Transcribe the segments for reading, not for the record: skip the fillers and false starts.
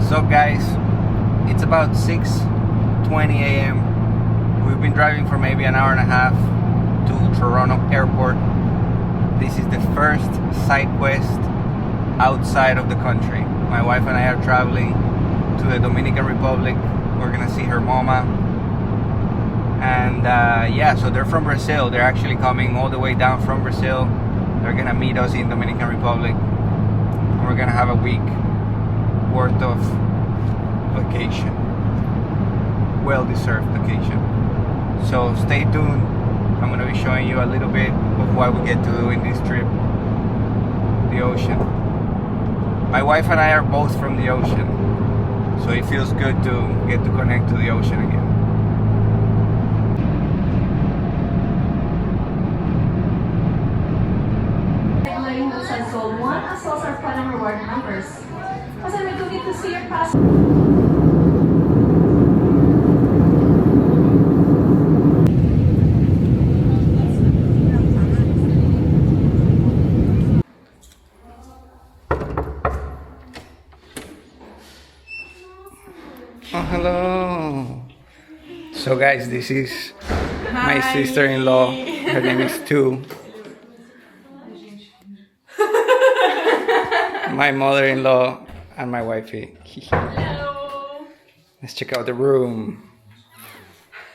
So guys, it's about 6:20 a.m. We've been driving for maybe an hour and a half to Toronto Airport. This is the first side quest outside of the country. My wife and I are traveling to the Dominican Republic. We're gonna see her mama. And yeah, so they're from Brazil. They're actually coming all the way down from Brazil. They're gonna meet us in Dominican Republic. And we're gonna have a week worth of vacation. Well-deserved vacation. So stay tuned. I'm gonna be showing you a little bit of what we get to do in this trip. The ocean. My wife and I are both from the ocean, so it feels good to get to connect to the ocean again. Sold one, as well as our fun and reward numbers. Also, we do get to see your pass. Oh, hello. So guys, this is my sister-in-law. Her name is Tu. My mother-in-law and my wifey. Hello. Let's check out the room.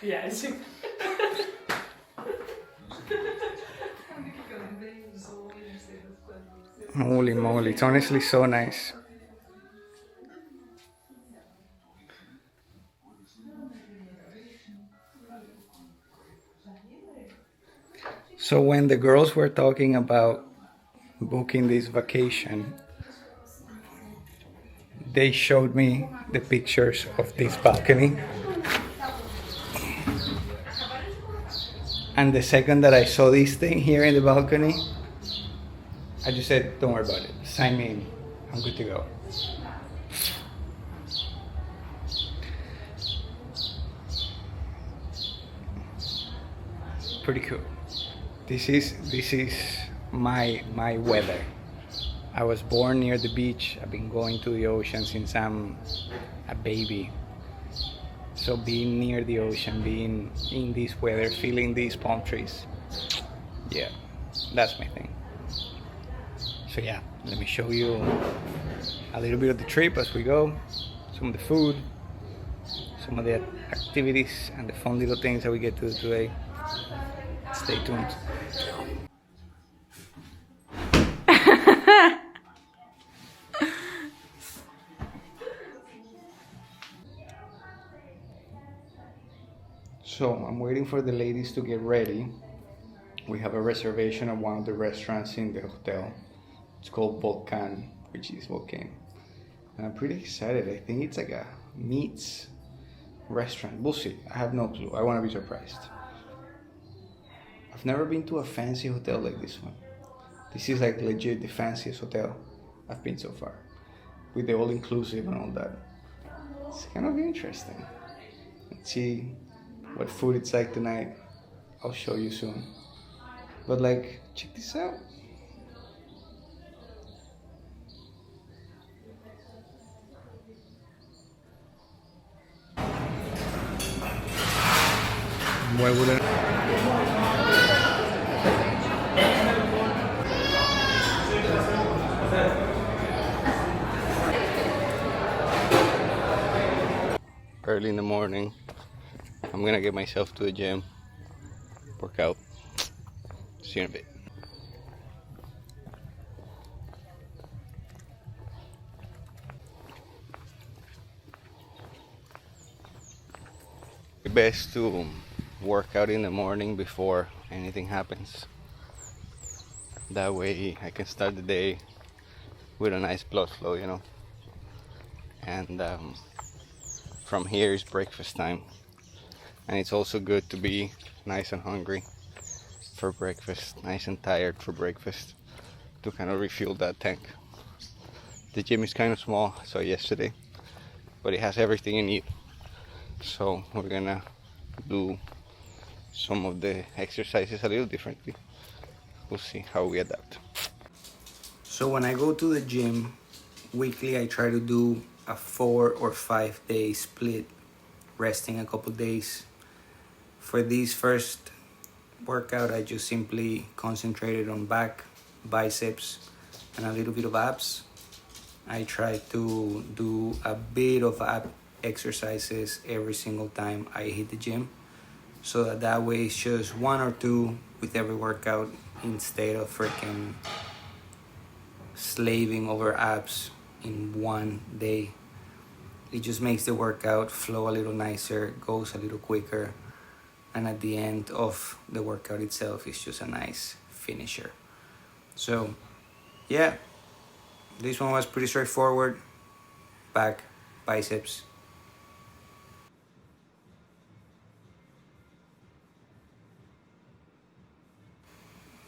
Yes. Holy moly, it's honestly so nice. So when the girls were talking about booking this vacation, they showed me the pictures of this balcony. And the second that I saw this thing here in the balcony, I just said, don't worry about it, sign me in, I'm good to go. Pretty cool. This is my weather. I was born near the beach. I've been going to the ocean since I'm a baby. So being near the ocean, being in this weather, feeling these palm trees, yeah, that's my thing. So yeah, let me show you a little bit of the trip as we go, some of the food, some of the activities and the fun little things that we get to do today. Stay tuned. So I'm waiting for the ladies to get ready. We have a reservation at one of the restaurants in the hotel. It's called Volcan, which is volcano. And I'm pretty excited. I think it's like a meats restaurant. We'll see. I have no clue. I want to be surprised. I've never been to a fancy hotel like this one. This is like legit the fanciest hotel I've been so far, with the all-inclusive and all that. It's kind of interesting. Let's see what food it's like tonight. I'll show you soon. But like, check this out. Why wouldn't early in the morning, I'm gonna get myself to the gym, work out. See you in a bit. It's best to work out in the morning before anything happens. That way I can start the day with a nice blood flow, you know. And from here is breakfast time. And it's also good to be nice and hungry for breakfast, nice and tired for breakfast, to kind of refuel that tank. The gym is kind of small, I saw yesterday, but it has everything you need. So we're gonna do some of the exercises a little differently. We'll see how we adapt. So when I go to the gym weekly, I try to do a 4 or 5 day split, resting a couple days. For this first workout, I just simply concentrated on back, biceps, and a little bit of abs. I try to do a bit of ab exercises every single time I hit the gym, so that way it's just 1 or 2 with every workout instead of freaking slaving over abs in one day. It just makes the workout flow a little nicer, goes a little quicker, and at the end of the workout itself, it's just a nice finisher. So yeah, this one was pretty straightforward. Back, biceps.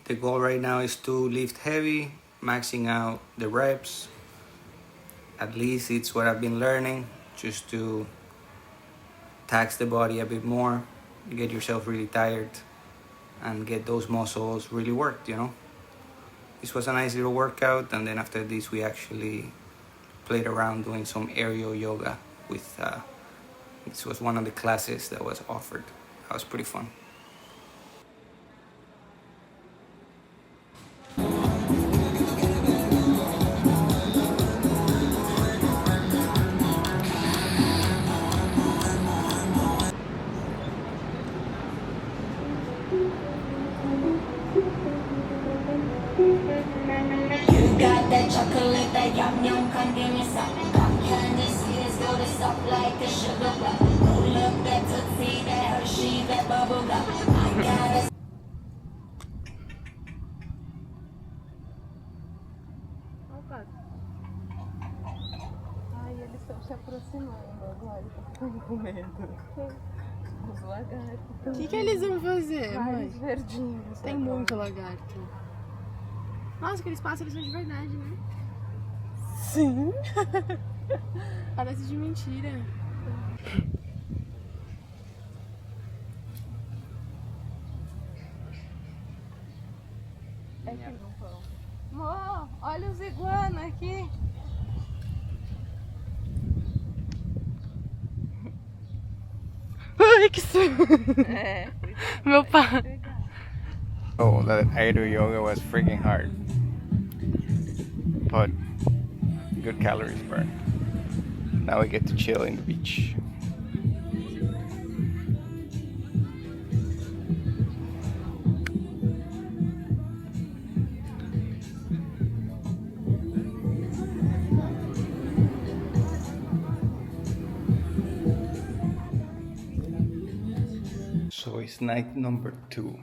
The goal right now is to lift heavy, maxing out the reps. At least it's what I've been learning, just to tax the body a bit more, get yourself really tired, and get those muscles really worked, you know? This was a nice little workout, and then after this we actually played around doing some aerial yoga with, this was one of the classes that was offered. That was pretty fun. That chocolate, that yum yum, can't give me some. Come candy, sweet as gold, it's up like a sugar plum. Oh look, that tootsie, that Hershey, that bubble gum. I got a Ai, eles estão se aproximando agora, tá ficando com medo. Os lagartos. O que eles vão fazer, mãe? Vários verdinhos. Tem agora. muito lagarto. Nossa, aqueles pássaros são de verdade, né? Sim. Parece de mentira. É que não vão. Mô, olha os iguanas aqui. Ai, que susto! É. Meu pai. Oh, that aerial yoga was freaking hard. But good calories burned. Now we get to chill in the beach. So it's night number 2,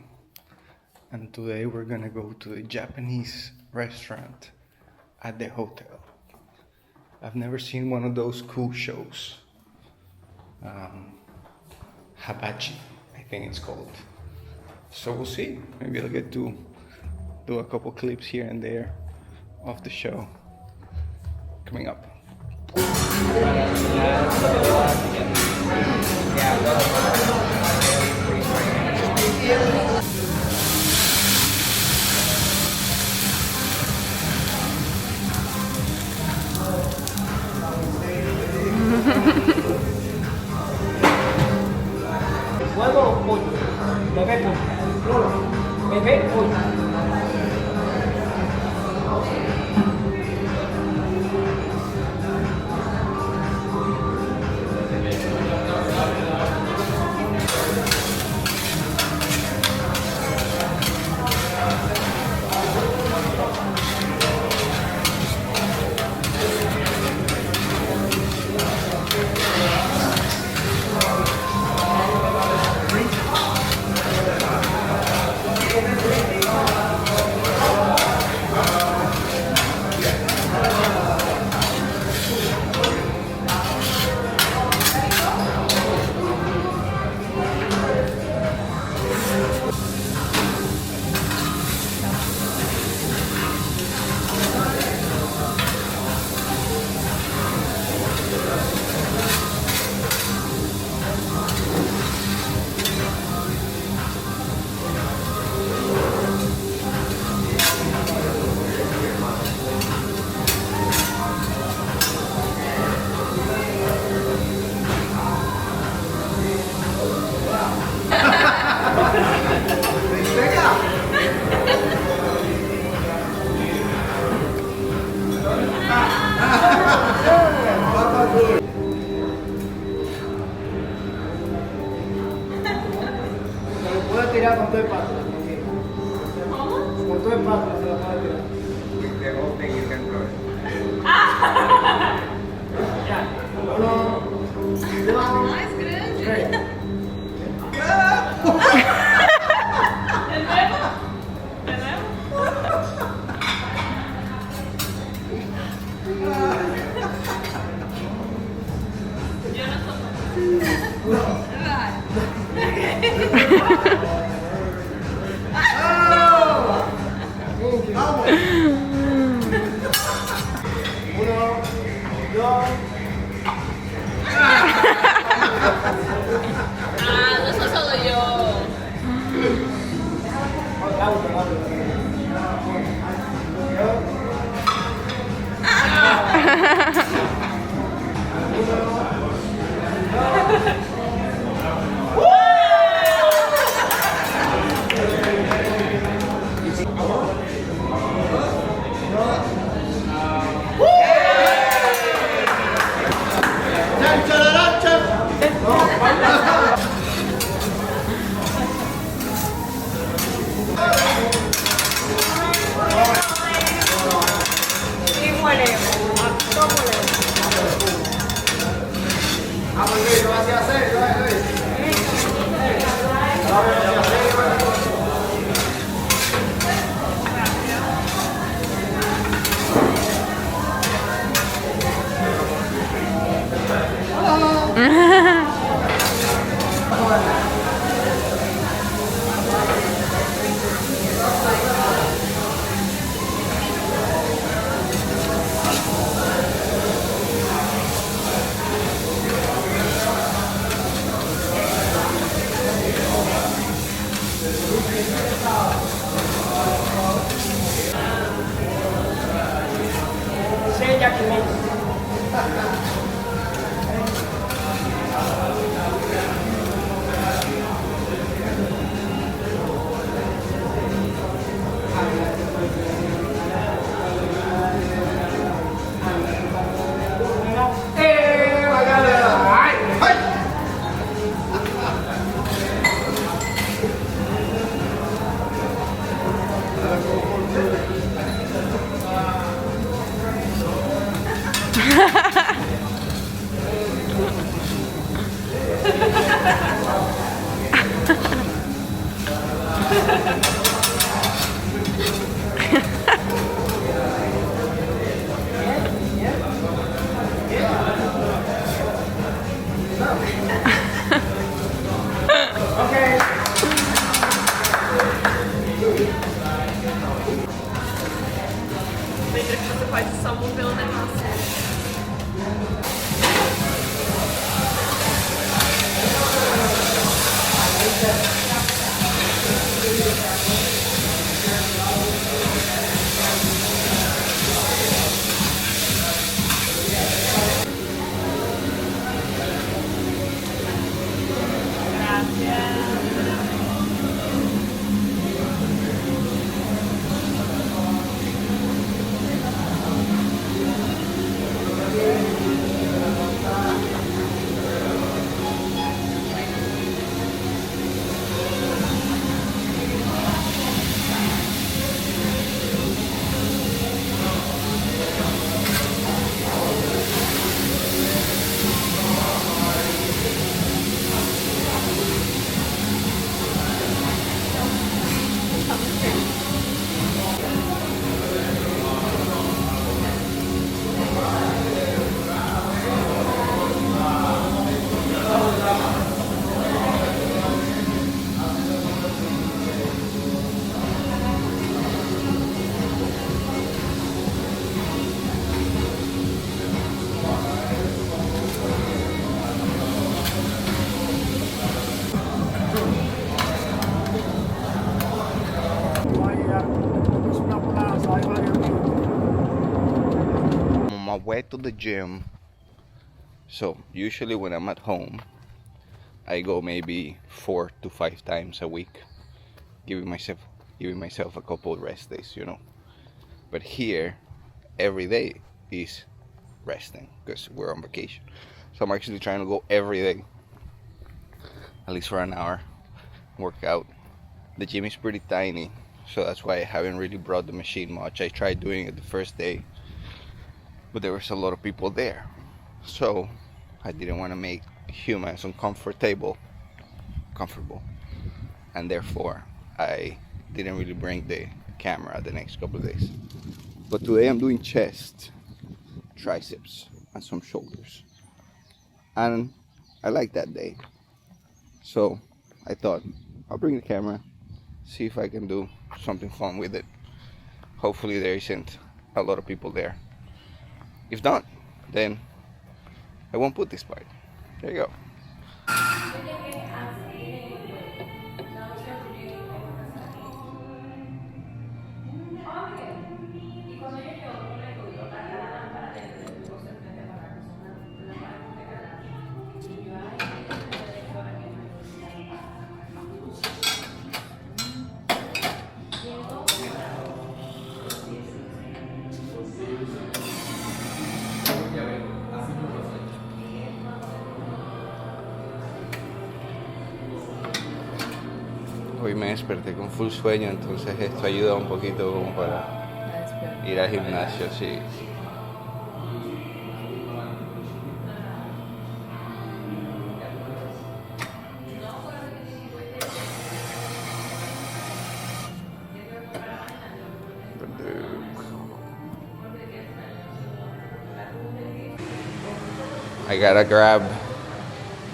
and today we're gonna go to the Japanese restaurant at the hotel. I've never seen one of those cool shows. Hibachi, I think it's called. So we'll see. Maybe I'll get to do a couple clips here and there of the show coming up. Huevo pollo, bebé pollo, bebé pollo. tirar con todo el pato. Con todo el pato se la puede tirar. With the whole thing you can throw it. Ya. 1, 2, 3. No soy solo yo. Lembra que você pode só mover o negócio. I'm on my way to the gym. So usually when I'm at home, I go maybe 4 to 5 times a week, giving myself a couple of rest days, you know. But here, every day is resting because we're on vacation. So I'm actually trying to go every day, at least for an hour, work out, The gym is pretty tiny, so that's why I haven't really brought the machine much. I tried doing it the first day, but there was a lot of people there, so I didn't want to make humans comfortable, and therefore I didn't really bring the camera the next couple of days. But today I'm doing chest, triceps, and some shoulders, and I like that day, so I thought I'll bring the camera, see if I can do something fun with it. Hopefully there isn't a lot of people there. If not, then I won't put this part. There you go. Hoy me desperté con full sueño, entonces esto ayuda un poquito como para ir al gimnasio, sí. I gotta grab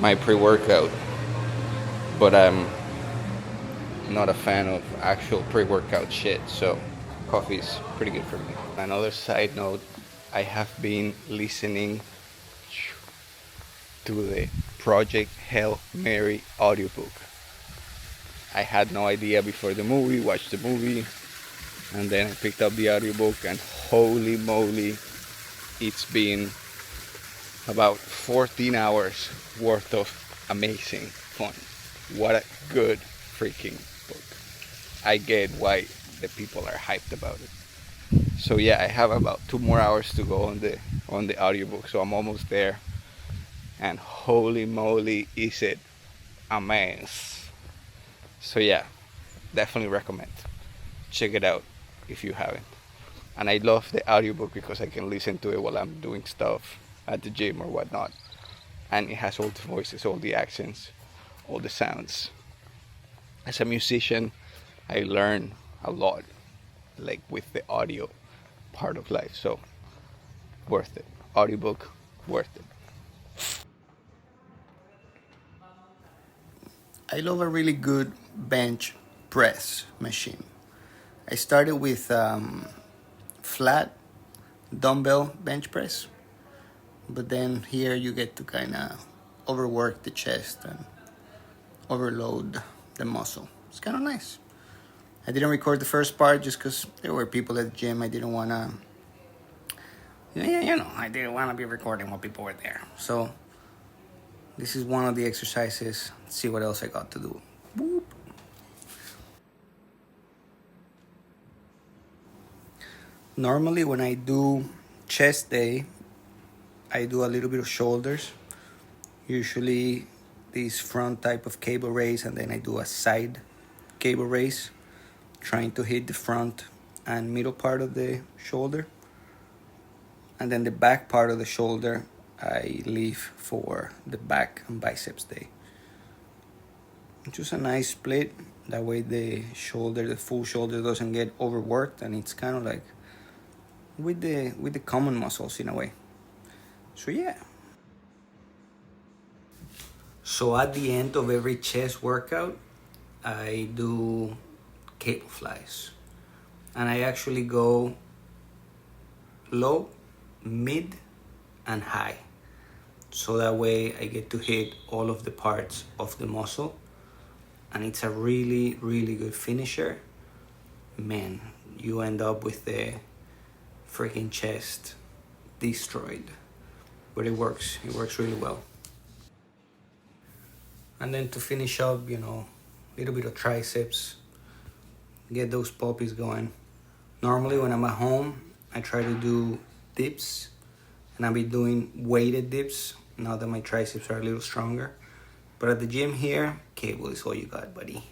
my pre-workout, but I'm not a fan of actual pre-workout shit, so coffee is pretty good for me. Another side note, I have been listening to the Project Hail Mary audiobook. I had no idea before the movie, watched the movie, and then I picked up the audiobook, and holy moly, it's been about 14 hours worth of amazing fun. What a good freaking book. I get why the people are hyped about it. So yeah, I have about 2 more hours to go on the audiobook, so I'm almost there. And holy moly, is it a mess. So yeah, definitely recommend. Check it out if you haven't. And I love the audiobook because I can listen to it while I'm doing stuff at the gym or whatnot. And it has all the voices, all the accents, all the sounds. As a musician, I learn a lot, like with the audio part of life. So worth it. Audiobook, worth it. I love a really good bench press machine. I started with flat dumbbell bench press, but then here you get to kind of overwork the chest and overload the muscle. It's kind of nice. I didn't record the first part just because there were people at the gym. I didn't want to, I didn't want to be recording while people were there. So this is one of the exercises. Let's see what else I got to do. Boop. Normally when I do chest day, I do a little bit of shoulders. Usually this front type of cable raise, and then I do a side cable raise, trying to hit the front and middle part of the shoulder. And then the back part of the shoulder, I leave for the back and biceps day. Just a nice split. That way the full shoulder doesn't get overworked, and it's kind of like with the common muscles in a way. So yeah. So at the end of every chest workout, I do cable flies. And I actually go low, mid, and high. So that way I get to hit all of the parts of the muscle. And it's a really, really good finisher. Man, you end up with the freaking chest destroyed. But it works really well. And then to finish up, a little bit of triceps, get those puppies going. Normally when I'm at home, I try to do dips, and I'll be doing weighted dips now that my triceps are a little stronger. But at the gym here, cable is all you got, buddy.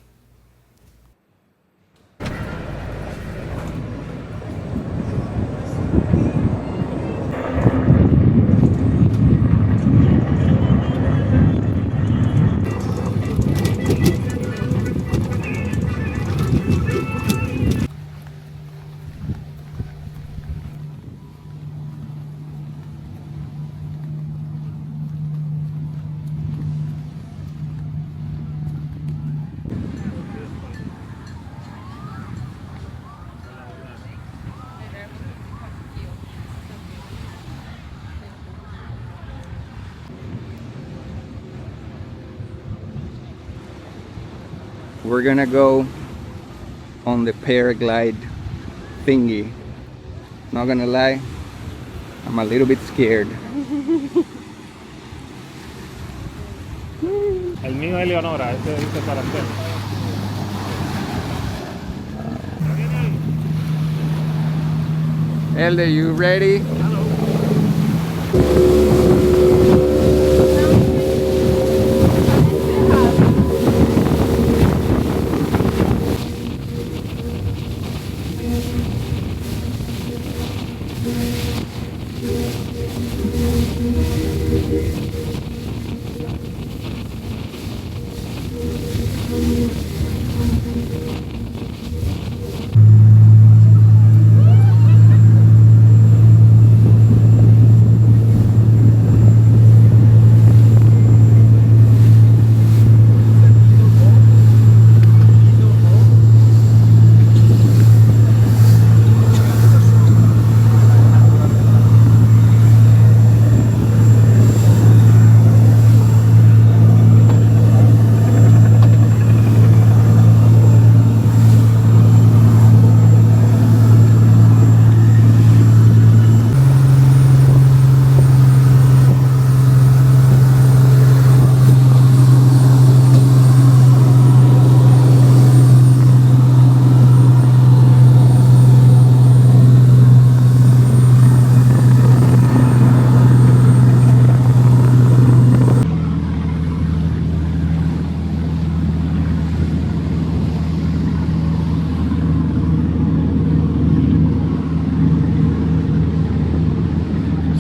we're gonna go on the paraglide thingy. Not gonna lie, I'm a little bit scared. El mío es Leonora, este dice Parasailing. Elder, you ready?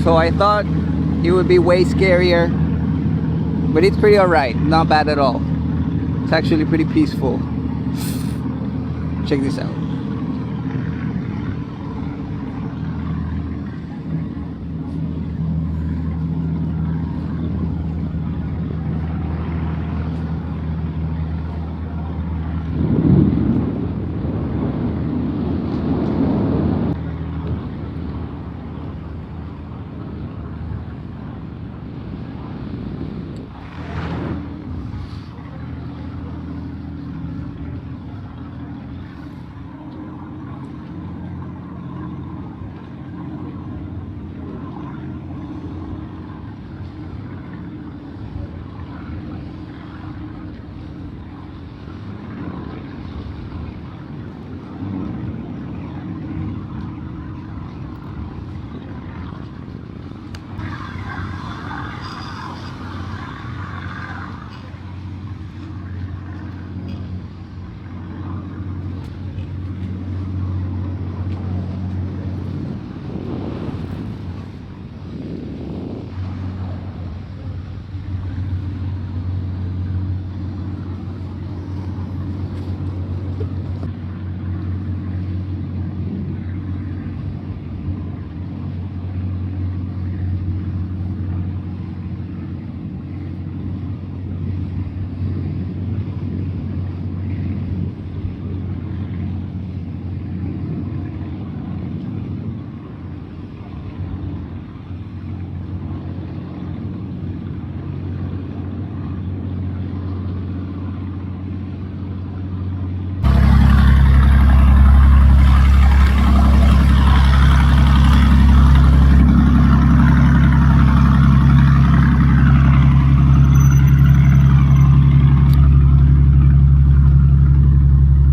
So I thought it would be way scarier, but it's pretty alright, not bad at all. It's actually pretty peaceful. Check this out.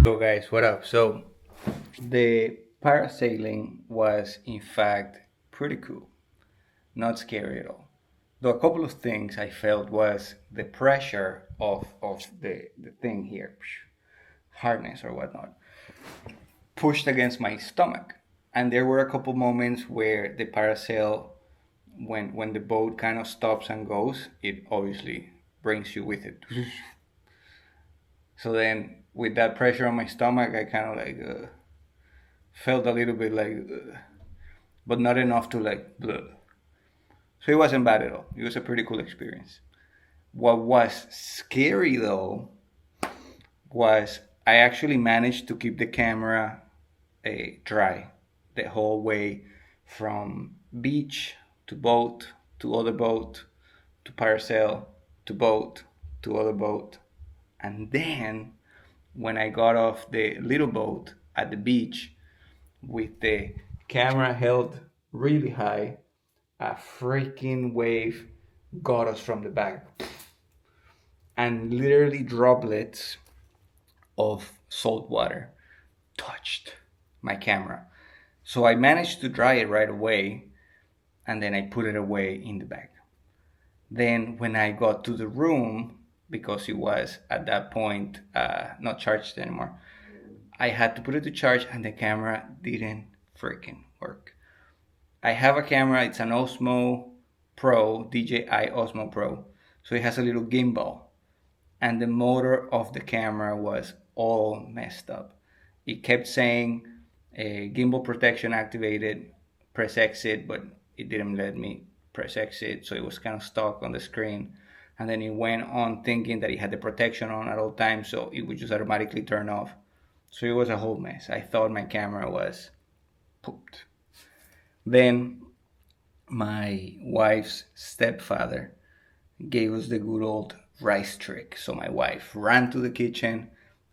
So guys, what up? So the parasailing was in fact pretty cool, not scary at all. Though a couple of things I felt was the pressure of the thing here, harness or whatnot, pushed against my stomach. And there were a couple moments where the parasail, when the boat kind of stops and goes, it obviously brings you with it. So then with that pressure on my stomach, I kind of like felt a little bit like, but not enough to like, bleh. So it wasn't bad at all. It was a pretty cool experience. What was scary though was I actually managed to keep the camera dry the whole way from beach to boat to other boat to parasail to boat to other boat. And then when I got off the little boat at the beach with the camera held really high, a freaking wave got us from the back, and literally droplets of salt water touched my camera. So I managed to dry it right away, and then I put it away in the bag. Then when I got to the room, because it was at that point not charged anymore, I had to put it to charge, and the camera didn't freaking work. I have a camera, it's an Osmo Pro, DJI Osmo Pro. So it has a little gimbal, and the motor of the camera was all messed up. It kept saying gimbal protection activated, press exit, but it didn't let me press exit, so it was kind of stuck on the screen. And then it went on thinking that it had the protection on at all times, so it would just automatically turn off. So it was a whole mess. I thought my camera was pooped. Then my wife's stepfather gave us the good old rice trick. So my wife ran to the kitchen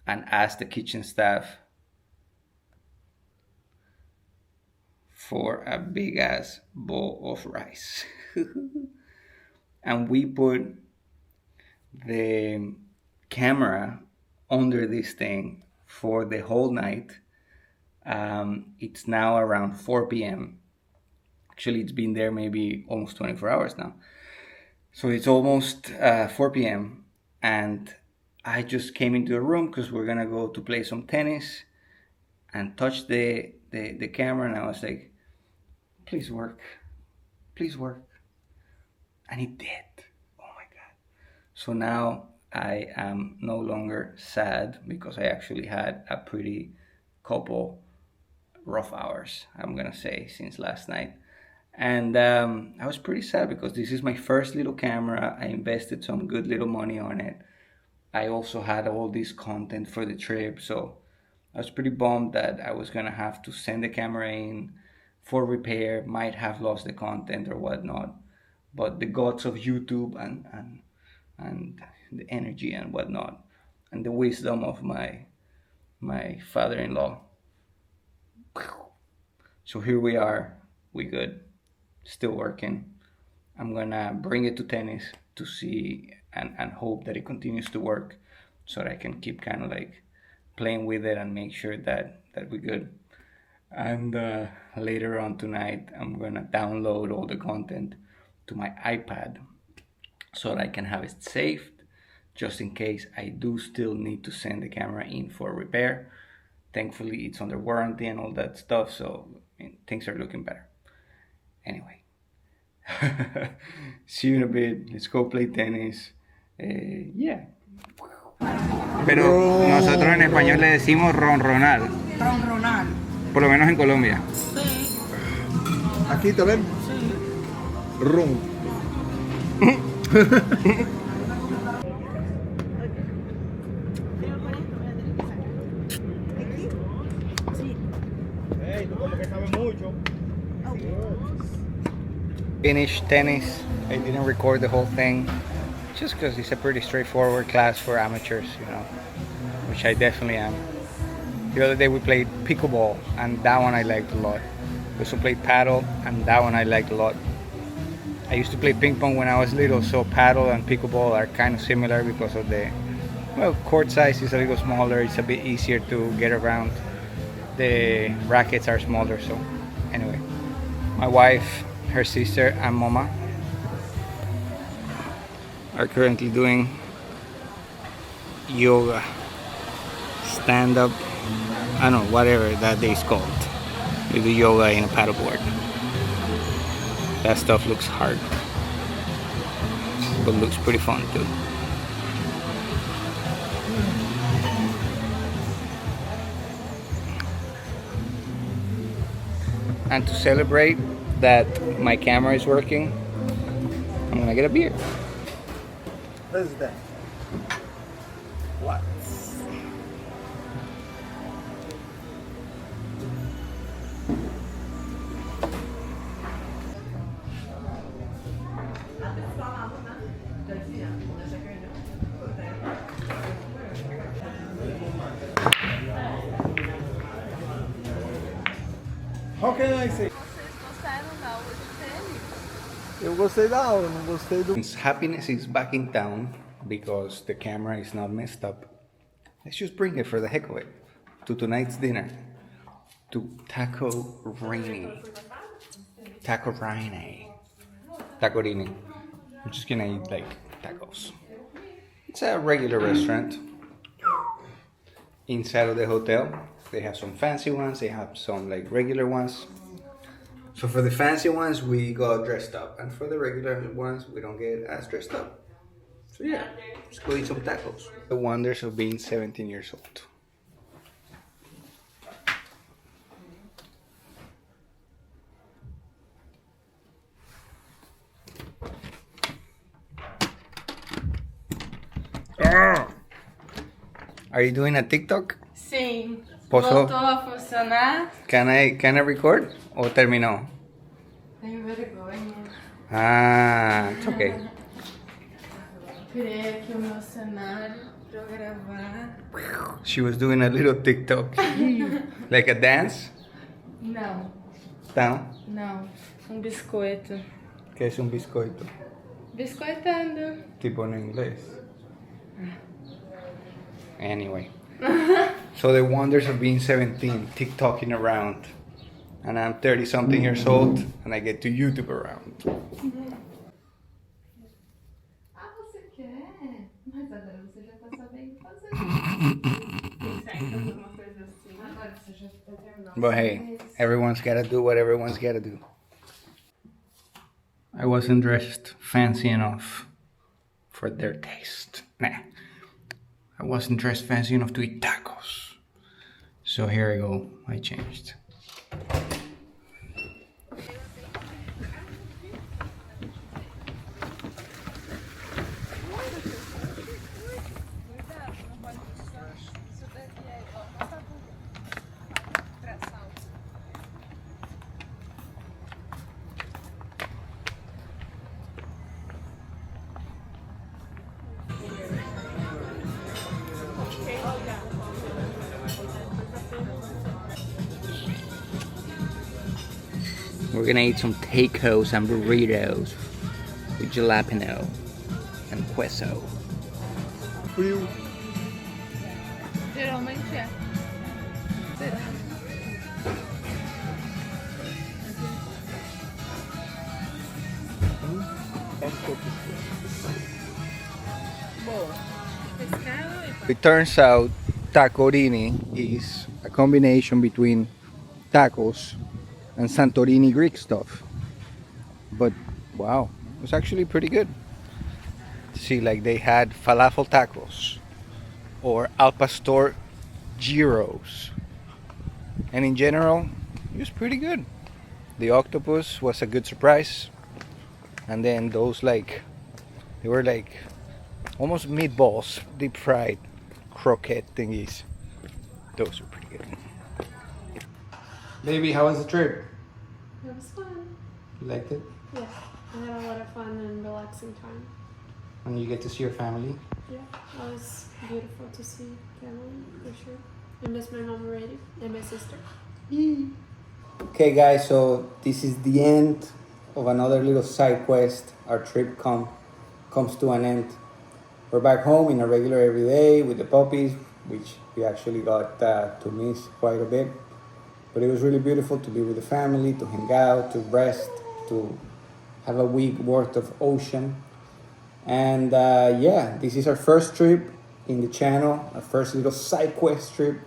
and asked the kitchen staff for a big ass bowl of rice. And we put the camera under this thing for the whole night. It's now around 4 p.m. Actually, it's been there maybe almost 24 hours now. So it's almost 4 p.m. and I just came into the room because we're gonna go to play some tennis, and touched the camera, and I was like, please work, please work. And it did. Oh my God. So now I am no longer sad, because I actually had a pretty couple rough hours, I'm gonna say, since last night. And I was pretty sad because this is my first little camera. I invested some good little money on it. I also had all this content for the trip, so I was pretty bummed that I was gonna have to send the camera in for repair, might have lost the content or whatnot. But the gods of YouTube and the energy and whatnot, and the wisdom of my father-in-law. So here we are, we good, still working. I'm gonna bring it to tennis to see and hope that it continues to work, so that I can keep kind of like playing with it and make sure that we're good. And later on tonight, I'm gonna download all the content to my iPad so that I can have it saved, just in case I do still need to send the camera in for repair. Thankfully, it's under warranty and all that stuff, so I mean, things are looking better. Anyway, see you in a bit. Let's go play tennis. Yeah. Pero nosotros en español le decimos ronronar. Ronronar. Por lo menos en Colombia. Aquí también. Rum. Hey, tú como que sabes mucho. Finished tennis. I didn't record the whole thing, just because it's a pretty straightforward class for amateurs, you know, which I definitely am. The other day we played pickleball, and that one I liked a lot. We also played paddle, and that one I liked a lot. I used to play ping pong when I was little, so paddle and pickleball are kind of similar because of the, well, court size is a little smaller, it's a bit easier to get around. The rackets are smaller, so anyway. My wife, her sister, and mama are currently doing yoga, stand up, I don't know, whatever that day is called. We do yoga in a paddleboard. That stuff looks hard, but looks pretty fun too. And to celebrate that my camera is working, I'm gonna get a beer. What is that? What? How can I say? Vocês gostaram da aula de tênis? Eu gostei da aula, não gostei do... Since happiness is back in town because the camera is not messed up, let's just bring it for the heck of it to tonight's dinner, to Taco Rainy. Taco Rainy. Tacorini. We're just gonna eat like tacos. It's a regular restaurant inside of the hotel. They have some fancy ones, they have some like regular ones. So for the fancy ones, we got dressed up, and for the regular ones, we don't get as dressed up. So yeah, let's go eat some tacos. The wonders of being 17 years old. Are you doing a TikTok? Sim. Posso? Voltou a funcionar. Can I record? Or terminó? Tenho vergonha. Ah, it's okay. Criei aqui o meu cenário pra eu gravar. She was doing a little TikTok. Like a dance? Não, Não? não. Um biscoito. Que es un biscoito? Biscoitando. Tipo en inglés. Anyway. So the wonders of being 17, TikToking around. And I'm 30 something years old and I get to YouTube around. Ah, você quer? Mas agora você já tá sabendo fazer. Uma coisa assim. Agora você já terminou. But hey, everyone's gotta do what everyone's gotta do. I wasn't dressed fancy enough for their taste. Nah. I wasn't dressed fancy enough to eat tacos. So here I go, I changed. We're gonna eat some tacos and burritos with jalapeno and queso. Frio. Geralmente é. Boa. Pescado e It turns out tacorini is a combination between tacos and Santorini Greek stuff. But wow, it was actually pretty good. See, like they had falafel tacos or al pastor gyros. And in general, it was pretty good. The octopus was a good surprise. And then those they were like almost meatballs, deep fried croquette thingies. Those were pretty good. Baby, how was the trip? It was fun. You liked it? Yeah, I had a lot of fun and relaxing time. And you get to see your family? Yeah, it was beautiful to see family for sure. I miss my mom already and my sister. Okay guys, so this is the end of another little side quest. Our trip comes to an end. We're back home in a regular everyday with the puppies, which we actually got to miss quite a bit. But it was really beautiful to be with the family, to hang out, to rest, to have a week worth of ocean. And yeah, this is our first trip in the channel, our first little side quest trip.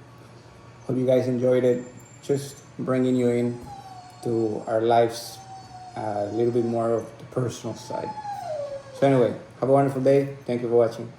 Hope you guys enjoyed it. Just bringing you in to our lives, a little bit more of the personal side. So anyway, have a wonderful day. Thank you for watching.